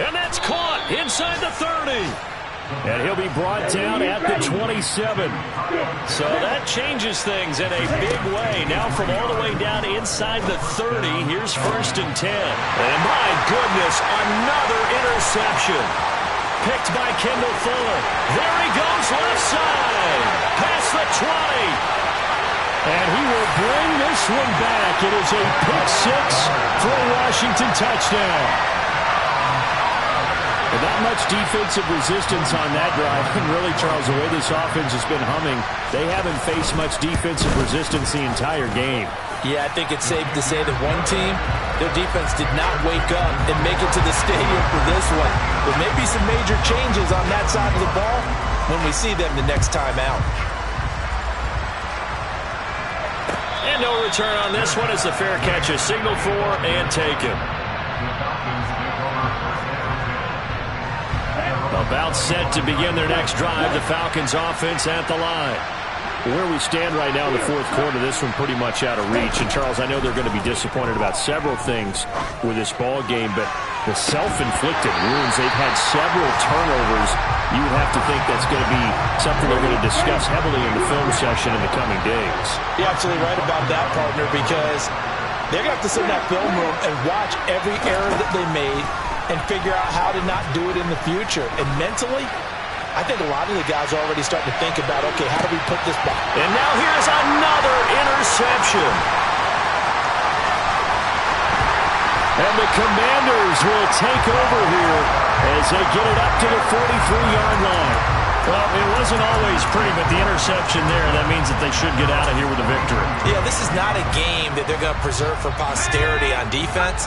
And that's caught inside the 30. And he'll be brought down at the 27. So that changes things in a big way. Now from all the way down inside the 30, here's 1st and 10. And my goodness, another interception. Picked by Kendall Fuller. There he goes left side. Past the 20. And he will bring this one back. It is a pick 6 for a Washington touchdown. And not much defensive resistance on that drive. And really, Charles, the way this offense has been humming, they haven't faced much defensive resistance the entire game. Yeah, I think it's safe to say that one team, their defense did not wake up and make it to the stadium for this one. There may be some major changes on that side of the ball when we see them the next time out. And no return on this one as the fair catch is signaled for and taken. About set to begin their next drive, the Falcons offense at the line. Where we stand right now in the 4th quarter, this one pretty much out of reach. And, Charles, I know they're going to be disappointed about several things with this ball game, but the self-inflicted wounds, they've had several turnovers. You would have to think that's going to be something they're going to discuss heavily in the film session in the coming days. You're absolutely right about that, partner, because they're going to have to sit in that film room and watch every error that they made and figure out how to not do it in the future. And mentally, I think a lot of the guys are already starting to think about, okay, how do we put this back? And now here's another interception. And the Commanders will take over here as they get it up to the 43-yard line. Well, it wasn't always pretty, but the interception there, that means that they should get out of here with a victory. Yeah, this is not a game that they're going to preserve for posterity on defense,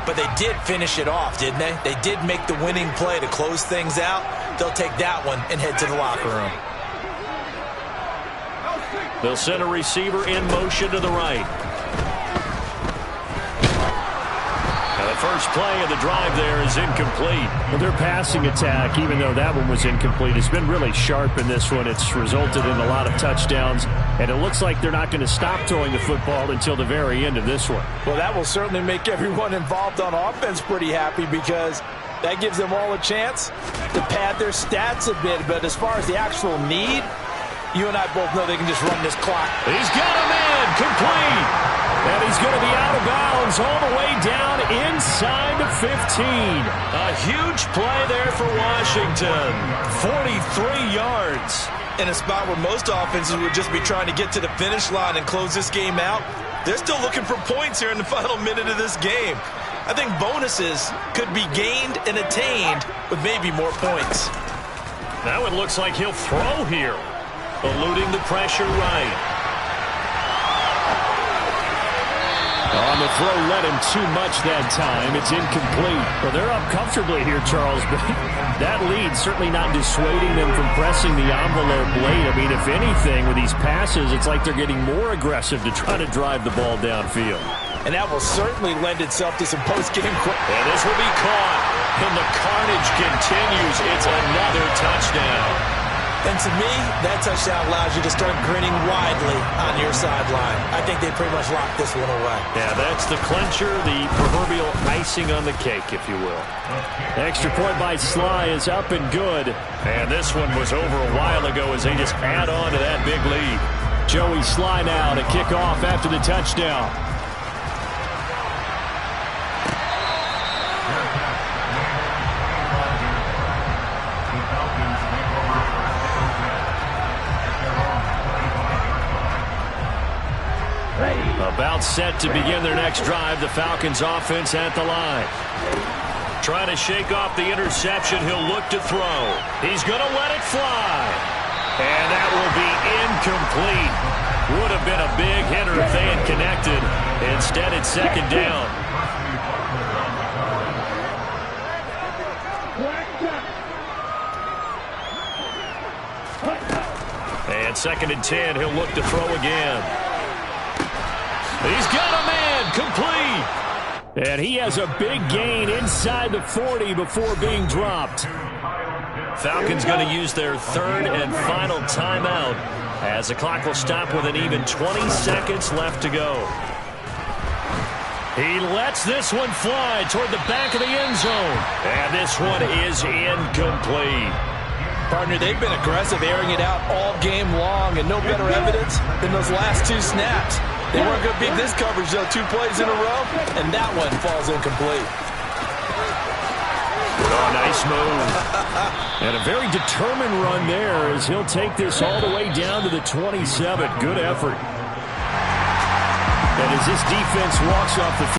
but they did finish it off, didn't they? They did make the winning play to close things out. They'll take that one and head to the locker room. They'll send a receiver in motion to the right. first play of the drive there is incomplete. Well, their passing attack, even though that one was incomplete, has been really sharp in this one. It's resulted in a lot of touchdowns, and it looks like they're not going to stop throwing the football until the very end of this one. Well, that will certainly make everyone involved on offense pretty happy because that gives them all a chance to pad their stats a bit. But as far as the actual need, you and I both know they can just run this clock. He's got a man complete. And he's going to be out of bounds all the way down inside the 15. A huge play there for Washington. 43 yards. In a spot where most offenses would just be trying to get to the finish line and close this game out, they're still looking for points here in the final minute of this game. I think bonuses could be gained and attained with maybe more points. Now it looks like he'll throw here. Eluding the pressure right. On the throw, led him too much that time. It's incomplete. Well, they're up comfortably here, Charles, but that lead certainly not dissuading them from pressing the envelope late. I mean, if anything, with these passes, it's like they're getting more aggressive to try to drive the ball downfield. And that will certainly lend itself to some post-game and this will be caught. And the carnage continues. It's another touchdown. And to me, that touchdown allows you to start grinning widely on your sideline. I think they pretty much locked this one away. Yeah, that's the clincher, the proverbial icing on the cake, if you will. Extra point by Sly is up and good. And this one was over a while ago as they just add on to that big lead. Joey Sly now to kick off after the touchdown. About set to begin their next drive. The Falcons offense at the line. Trying to shake off the interception. He'll look to throw. He's going to let it fly. And that will be incomplete. Would have been a big hitter if they had connected. Instead, it's second down. And second and 10. He'll look to throw again. He's got a man complete. And he has a big gain inside the 40 before being dropped. Falcons going to use their third and final timeout as the clock will stop with an even 20 seconds left to go. He lets this one fly toward the back of the end zone. And this one is incomplete. Partner, they've been aggressive, airing it out all game long, and no better evidence than those last two snaps. They weren't going to beat this coverage, though, 2 plays in a row, and that one falls incomplete. Oh, nice move. And a very determined run there as he'll take this all the way down to the 27. Good effort. And as this defense walks off the field,